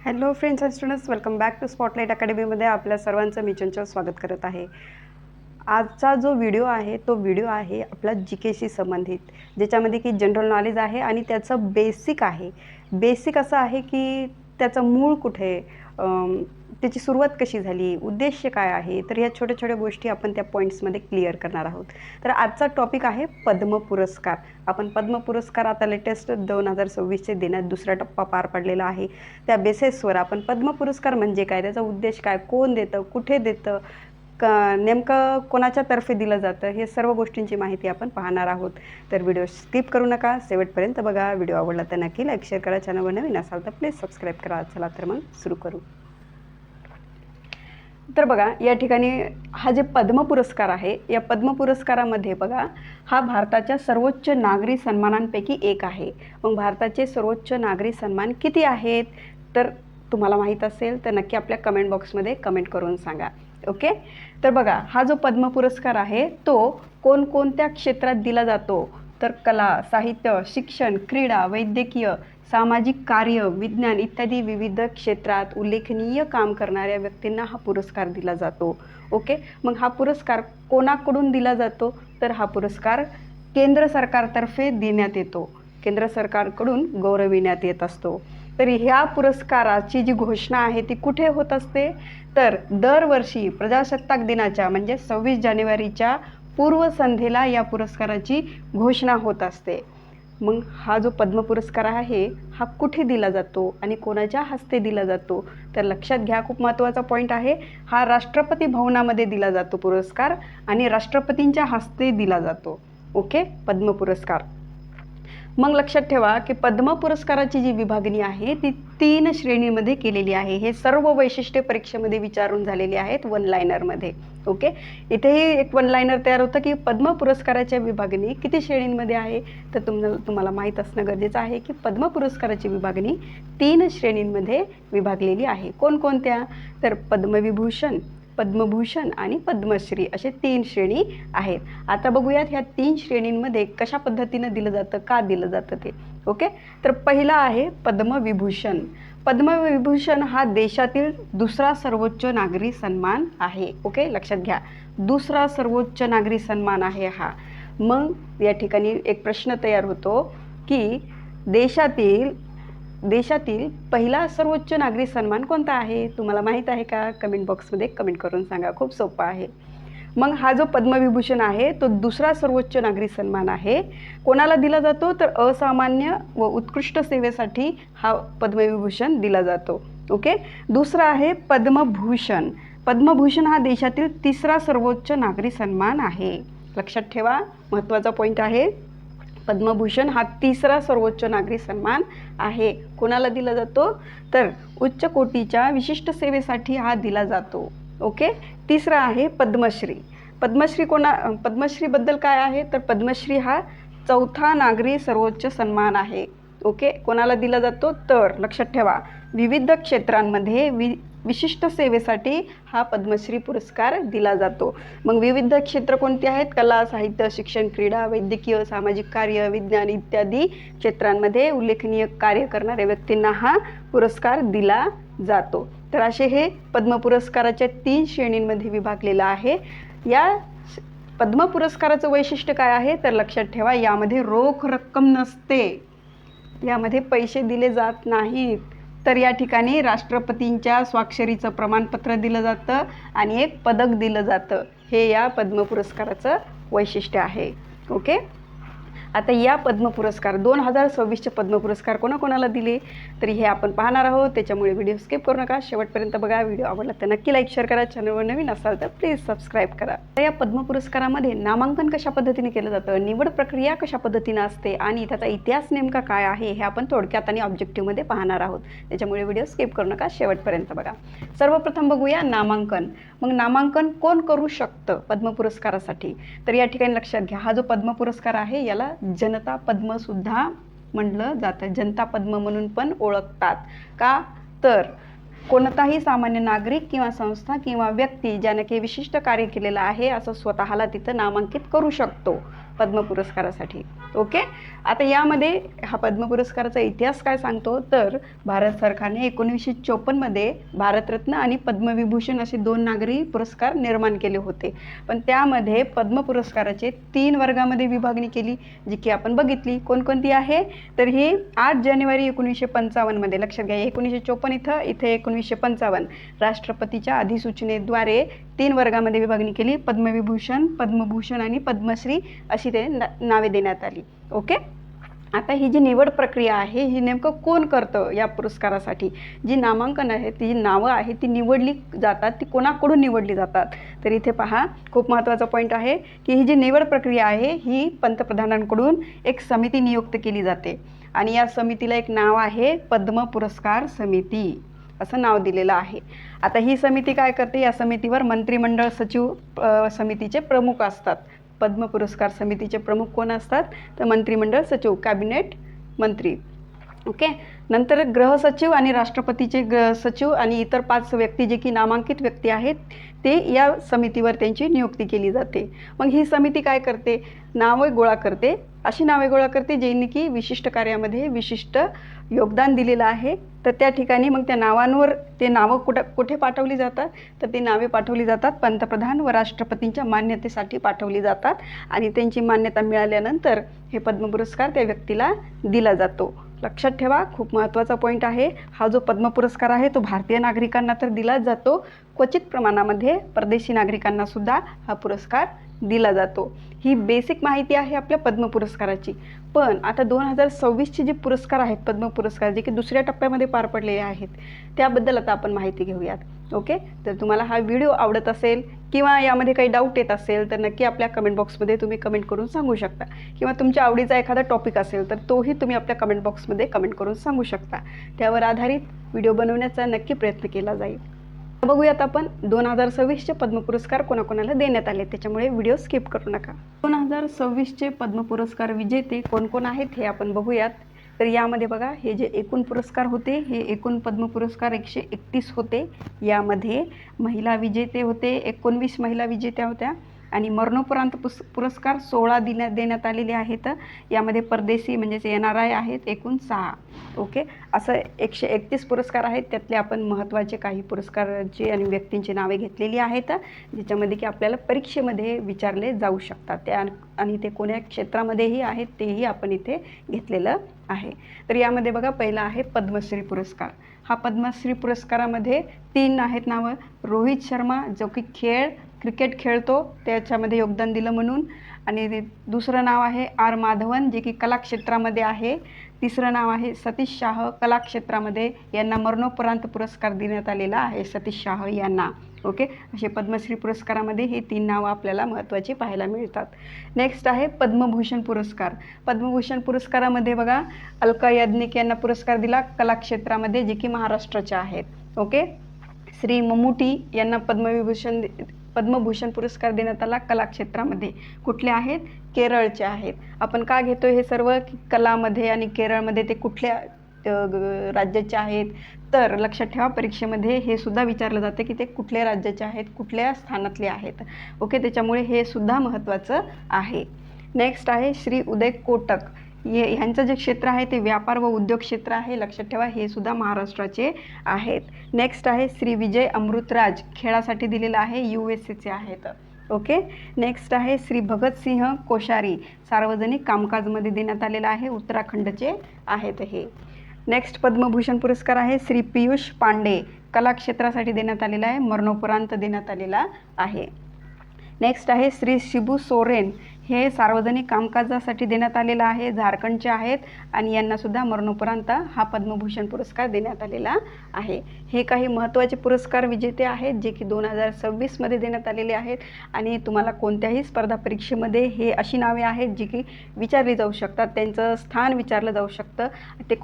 Hello friends and students, welcome back to spotlight अकॅडमीमध्ये आपल्या सर्वांचं मी चंचल स्वागत करत आहे. आजचा जो व्हिडिओ आहे तो व्हिडिओ आहे आपला जी केशी संबंधित, ज्याच्यामध्ये की जनरल नॉलेज आहे आणि त्याचं बेसिक आहे. बेसिक असं आहे की त्याचं मूळ कुठे, त्याची सुरुवात कशी झाली, उद्देश काय आहे, तर ह्या छोट्या छोट्या गोष्टी आपण त्या पॉईंट्समध्ये क्लिअर करणार आहोत. तर आजचा टॉपिक आहे पद्म पुरस्कार. आपण पद्म पुरस्कार आता लेटेस्ट 2026चे देण्यात दुसरा टप्पा पार पडलेला आहे. त्या बेसिसवर आपण पद्म पुरस्कार म्हणजे काय, त्याचा उद्देश काय, कोण देतं, कुठे देतं, नेमकं कोणाच्यातर्फे दिलं जातं, हे सर्व गोष्टींची माहिती आपण पाहणार आहोत. तर व्हिडिओ स्किप करू नका, शेवटपर्यंत बघा. व्हिडिओ आवडला तर नक्की लाईक शेअर करा, चॅनलवर नवीन असाल तर प्लीज सबस्क्राईब करा. चला तर मग सुरू करू. तर बघा, या ठिकाणी हा जे पद्म पुरस्कार आहे, या पद्म पुरस्कारामध्ये बघा, हा भारताच्या सर्वोच्च नागरी सन्मानांपैकी एक आहे. मग भारताचे सर्वोच्च नागरी सन्मान किती आहेत, तर तुम्हाला माहीत असेल तर नक्की आपल्या कमेंट बॉक्समध्ये कमेंट करून सांगा. ओके. तर बघा, हा जो पद्म पुरस्कार आहे तो कोणकोणत्या क्षेत्रात दिला जातो, तर कला, साहित्य, शिक्षण, क्रीडा, वैद्यकीय, सामाजिक कार्य, विज्ञान इत्यादी विविध क्षेत्रात उल्लेखनीय काम करणाऱ्या व्यक्तींना हा पुरस्कार दिला जातो. ओके. मग हा पुरस्कार कोणाकडून दिला जातो, तर हा पुरस्कार केंद्र सरकारतर्फे देण्यात येतो. केंद्र सरकारकडून गौरविण्यात येत असतो. तर ह्या पुरस्काराची जी घोषणा आहे ती कुठे होत असते, तर दरवर्षी प्रजासत्ताक दिनाच्या म्हणजे 26 जानेवारीच्या पूर्वसंध्येला या पुरस्काराची घोषणा होत असते. मग हा जो पद्म पुरस्कार आहे हा कुठे दिला जातो आणि कोणाच्या हस्ते दिला जातो, तर लक्षात घ्या, खूप महत्त्वाचा पॉईंट आहे. हा राष्ट्रपती भवनामध्ये दिला जातो पुरस्कार आणि राष्ट्रपतींच्या हस्ते दिला जातो. ओके. पद्म पुरस्कार. मग लक्षात ठेवा की पद्म पुरस्काराची जी विभागणी आहे ती 3 श्रेणीमध्ये केलेली आहे. हे सर्व वैशिष्ट्ये परीक्षेमध्ये विचारून झालेली आहेत वन लायनरमध्ये. ओके. इथेही एक वन लायनर तयार होतं की पद्म पुरस्काराच्या विभागणी किती श्रेणींमध्ये आहे, तर तुम्हाला माहीत असणं गरजेचं आहे की पद्म पुरस्काराची विभागणी 3 श्रेणींमध्ये विभागलेली आहे. कोणकोणत्या, तर पद्मविभूषण, पद्मभूषण आणि पद्मश्री असे 3 श्रेणी आहेत. आता बघूयात ह्या 3 श्रेणींमध्ये कशा पद्धतीनं दिलं जातं, का दिलं जातं ते. ओके. तर पहिला आहे पद्मविभूषण. पद्मविभूषण हा देशातील दुसरा सर्वोच्च नागरी सन्मान आहे. ओके, लक्षात घ्या, दुसरा सर्वोच्च नागरी सन्मान आहे हा. मग या ठिकाणी एक प्रश्न तयार होतो की देशातील पहिला सर्वोच्च नागरी सन्मान कोणता आहे, तुम्हाला माहीत आहे का, कमेंट बॉक्समध्ये कमेंट करून सांगा. खूप सोपा आहे. मग हा जो पद्मविभूषण आहे तो दुसरा सर्वोच्च नागरी सन्मान आहे. कोणाला दिला जातो, तर असामान्य व उत्कृष्ट सेवेसाठी हा पद्मविभूषण दिला जातो. ओके. दुसरा आहे पद्मभूषण. पद्मभूषण हा देशातील तिसरा सर्वोच्च नागरी सन्मान आहे. लक्षात ठेवा, महत्त्वाचा पॉईंट आहे. पद्मभूषण हा तिसरा सर्वोच्च नागरी सन्मान आहे. कोणाला दिला जातो, तर उच्च कोटीच्या विशिष्ट सेवेसाठी हा दिला जातो. ओके. तिसरा आहे पद्मश्री. पद्मश्रीबद्दल काय आहे, तर पद्मश्री हा चौथा नागरी सर्वोच्च सन्मान आहे. ओके. कोणाला दिला जातो, तर लक्षात ठेवा, विविध क्षेत्रांमध्ये विशिष्ट सेवेसाठी हा पद्मश्री पुरस्कार दिला जातो. मग विविध क्षेत्र कोणती आहेत, कला, साहित्य, शिक्षण, क्रीडा, वैद्यकीय, सामाजिक कार्य, विज्ञान इत्यादी क्षेत्रांमध्ये उल्लेखनीय कार्य करणाऱ्या व्यक्तींना हा पुरस्कार दिला जातो. तर असे हे पद्म पुरस्काराच्या 3 श्रेणींमध्ये विभागलेलं आहे. या पद्म पुरस्काराचं वैशिष्ट्य काय आहे, तर लक्षात ठेवा, यामध्ये रोख रक्कम नसते, यामध्ये पैसे दिले जात नाहीत. तर या ठिकाणी राष्ट्रपतींच्या स्वाक्षरीचं प्रमाणपत्र दिलं जातं आणि एक पदक दिलं जातं. हे या पद्म पुरस्काराचं वैशिष्ट्य आहे. ओके. आता या पद्म पुरस्कार 2026चे पद्म पुरस्कार कोणाकोणाला दिले, तर हे आपण पाहणार आहोत. त्याच्यामुळे व्हिडिओ स्किप करू नका, शेवटपर्यंत बघा. व्हिडिओ आवडला तर नक्की लाईक शेअर करा, चॅनलवर नवीन असाल तर प्लीज सबस्क्राईब करा. तर या पद्म पुरस्कारामध्ये नामांकन कशा पद्धतीने केलं जातं, निवड प्रक्रिया कशा पद्धतीनं असते आणि त्याचा इतिहास नेमका काय आहे, हे आपण थोडक्यात आणि ऑब्जेक्टिव्हमध्ये पाहणार आहोत. त्याच्यामुळे व्हिडिओ स्किप करू नका, शेवटपर्यंत बघा. सर्वप्रथम बघूया नामांकन. मग नामांकन कोण करू शकतं पद्म पुरस्कारासाठी, तर या ठिकाणी लक्षात घ्या, हा जो पद्म पुरस्कार आहे याला जनता पद्म सुद्धा म्हटलं जातं. जनता पद्म म्हणून पण ओळखतात. का, तर कोणताही सामान्य नागरिक किंवा संस्था किंवा व्यक्ती ज्याने काही विशिष्ट कार्य केलेलं आहे असं स्वतःला तिथं नामांकित करू शकतो. पद्म पुरस्कारासाठी. ओके. आता यामध्ये हा पद्म पुरस्काराचा इतिहास काय सांगतो तर भारत सरकारने 1954मध्ये भारतरत्न आणि पद्मविभूषण असे 2 नागरी पुरस्कार निर्माण केले होते. पण त्यामध्ये पद्म पुरस्काराचे 3 वर्गामध्ये विभागणी केली, जी की आपण बघितली. कोणकोणती आहे तर ही 8 जानेवारी 1955मध्ये, लक्षात घ्या 1954 इथे 1955 राष्ट्रपतीच्या अधिसूचनेद्वारे 3 वर्गामध्ये विभागणी केली. पद्मविभूषण, पद्मभूषण आणि पद्मश्री अशी ते नावे देण्यात आली. ओके. आता ही जी निवड प्रक्रिया आहे ही नेमकं कोण करतं या पुरस्कारासाठी? जी नामांकन आहे, ती जी नावं आहेत ती निवडली जातात, ती कोणाकडून निवडली जातात? तर इथे पहा, खूप महत्त्वाचा पॉईंट आहे की ही जी निवड प्रक्रिया आहे ही पंतप्रधानांकडून एक समिती नियुक्त केली जाते आणि या समितीला एक नाव आहे पद्म पुरस्कार समिती असं नाव दिलेलं आहे. आता ही समिती काय करते? या समितीवर मंत्रिमंडळ सचिव समितीचे प्रमुख असतात. पद्म पुरस्कार समितीचे प्रमुख कोण असतात तर मंत्रिमंडळ सचिव, कॅबिनेट मंत्री. ओके. नंतर गृह सचिव आणि राष्ट्रपतीचे सचिव आणि इतर 5 व्यक्ती जे की नामांकित व्यक्ती आहेत ते या समितीवर त्यांची नियुक्ती केली जाते. मग ही समिती काय करते? नावे गोळा करते, अशी नावे गोळा करते ज्यांनी की विशिष्ट कार्यामध्ये विशिष्ट योगदान दिलेलं आहे. तर त्या ठिकाणी मग त्या नावांवर ते नावं कुठे पाठवली जातात तर ती नावे पाठवली जातात पंतप्रधान व राष्ट्रपतींच्या मान्यतेसाठी पाठवली जातात आणि त्यांची मान्यता मिळाल्यानंतर हे पद्म पुरस्कार त्या व्यक्तीला दिला जातो. लक्षात ठेवा, खूप महत्त्वाचा पॉईंट आहे. हा जो पद्म पुरस्कार आहे तो भारतीय नागरिकांना तर दिलाच जातो, क्वचित प्रमाणामध्ये परदेशी नागरिकांना सुद्धा हा पुरस्कार दिला जातो. ही बेसिक माहिती आहे आपल्या पद्म पुरस्काराची. पण आता 2026चे जे पुरस्कार आहेत पद्म पुरस्कार जे की दुसऱ्या टप्प्यामध्ये पार पडलेले आहेत त्याबद्दल आता आपण माहिती घेऊयात. ओके. तर तुम्हाला हा व्हिडिओ आवडत असेल किंवा यामध्ये काही डाऊट येत असेल तर नक्की आपल्या कमेंट बॉक्समध्ये तुम्ही कमेंट करून सांगू शकता किंवा तुमच्या आवडीचा एखादा टॉपिक असेल तर तोही तुम्ही आपल्या कमेंट बॉक्समध्ये कमेंट करून सांगू शकता. त्यावर आधारित व्हिडिओ बनवण्याचा नक्की प्रयत्न केला जाईल. बघूयात आपण 2026चे पद्म पुरस्कार कोणाकोणाला देण्यात आले, त्याच्यामुळे व्हिडिओ स्किप करू नका. 2026चे पद्म पुरस्कार विजेते कोण कोण आहेत हे आपण बघूयात. तर यामध्ये बघा, हे जे एकूण पुरस्कार होते हे एकूण पद्म पुरस्कार 131 होते. यामध्ये महिला विजेते होते, 19 महिला विजेत्या होत्या आणि मरणोपरांत पुरस्कार 16 देण्यात आलेले आहेत. यामध्ये परदेशी म्हणजेच NRI आहेत एकूण 6. ओके. असं 131 पुरस्कार आहेत. त्यातले आपण महत्त्वाचे काही पुरस्काराची आणि व्यक्तींची नावे घेतलेली आहेत ज्याच्यामध्ये की आपल्याला परीक्षेमध्ये विचारले जाऊ शकतात आणि ते कोण्या क्षेत्रामध्येही आहेत तेही आपण इथे घेतलेलं आहे. तर यामध्ये बघा, पहिला आहे पद्मश्री पुरस्कार. हा पद्मश्री पुरस्कारामध्ये 3 आहेत नावं. रोहित शर्मा जो की क्रिकेट खेळतो त्याच्यामध्ये योगदान दिलं म्हणून, आणि दुसरं नाव आहे R माधवन जे की कला क्षेत्रामध्ये आहे. तिसरं नाव आहे सतीश शाह, कला क्षेत्रामध्ये. यांना मरणोपरांत पुरस्कार देण्यात आलेला आहे, सतीश शाह यांना. ओके. असे पद्मश्री पुरस्कारामध्ये ही 3 नावं आपल्याला महत्त्वाची पाहायला मिळतात. नेक्स्ट आहे पद्मभूषण पुरस्कार. पद्मभूषण पुरस्कारामध्ये बघा, अलका याज्ञिक यांना पुरस्कार दिला कला क्षेत्रामध्ये जे की महाराष्ट्राच्या आहेत. ओके. श्री मम्मुटी यांना पद्मभूषण पुरस्कार देण्यात आला कला क्षेत्रामध्ये. कुठले आहेत? केरळचे आहेत. आपण का घेतो हे सर्व कलामध्ये आणि केरळमध्ये ते कुठल्या राज्याचे आहेत तर लक्षात ठेवा, परीक्षेमध्ये हे सुद्धा विचारलं जातं की ते कुठल्या राज्याचे आहेत, कुठल्या स्थानातले आहेत. ओके. त्याच्यामुळे हे सुद्धा महत्त्वाचं आहे. नेक्स्ट आहे श्री उदय कोटक. ह्यांचं जे क्षेत्र आहे ते व्यापार व उद्योग क्षेत्र आहे. लक्षात ठेवा, हे सुद्धा महाराष्ट्राचे आहेत. नेक्स्ट आहे श्री विजय अमृतराज, खेळासाठी दिलेलं आहे, USA आहेत. ओके. नेक्स्ट आहे श्री भगतसिंह कोश्यारी, सार्वजनिक कामकाजमध्ये देण्यात आलेला आहे, उत्तराखंडचे आहेत हे. नेक्स्ट पद्मभूषण पुरस्कार आहे श्री पियुष पांडे, कला क्षेत्रासाठी देण्यात आलेला आहे, मरणोपरांत देण्यात आलेला आहे. नेक्स्ट आहे श्री शिबू सोरेन, हे सार्वजनिक कामकाजासाठी देण्यात आलेलं आहे, झारखंडचे आहेत आणि यांनासुद्धा मरणोपरांत हा पद्मभूषण पुरस्कार देण्यात आलेला आहे. हे काही महत्त्वाचे पुरस्कार विजेते आहेत जे की 2026मध्ये देण्यात आलेले आहेत आणि तुम्हाला कोणत्याही स्पर्धा परीक्षेमध्ये हे अशी नावे आहेत जी की विचारली जाऊ शकतात, त्यांचं स्थान विचारलं जाऊ शकतं,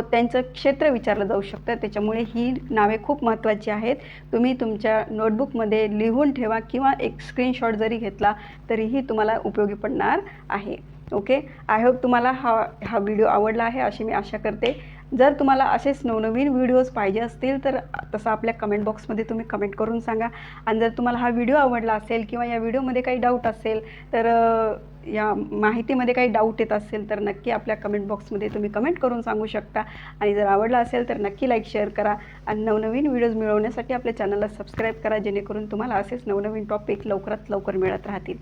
त्यांचं क्षेत्र विचारलं जाऊ शकतं. त्याच्यामुळे ही नावे खूप महत्त्वाची आहेत. तुम्ही तुमच्या नोटबुकमध्ये लिहून ठेवा किंवा एक स्क्रीनशॉट जरी घेतला तरीही तुम्हाला उपयोगी पडणार आहे. ओके. आय होप तुम्हाला हा व्हिडिओ आवडला आहे अशी मी आशा करते जर तुम्हाला असेच नवनवीन व्हिडिओज पाहिजे असतील तर तसं आपल्या कमेंट बॉक्समध्ये तुम्ही कमेंट करून सांगा. आणि जर तुम्हाला हा व्हिडिओ आवडला असेल किंवा या व्हिडिओमध्ये काही डाऊट असेल तर या माहितीमध्ये काही डाऊट येत असेल तर नक्की आपल्या कमेंट बॉक्समध्ये तुम्ही कमेंट करून सांगू शकता. आणि जर आवडला असेल तर नक्की लाईक शेअर करा आणि नवनवीन व्हिडिओज मिळवण्यासाठी आपल्या चॅनलला सबस्क्राईब करा, जेणेकरून तुम्हाला असेच नवनवीन टॉपिक लवकरात लवकर मिळत राहतील.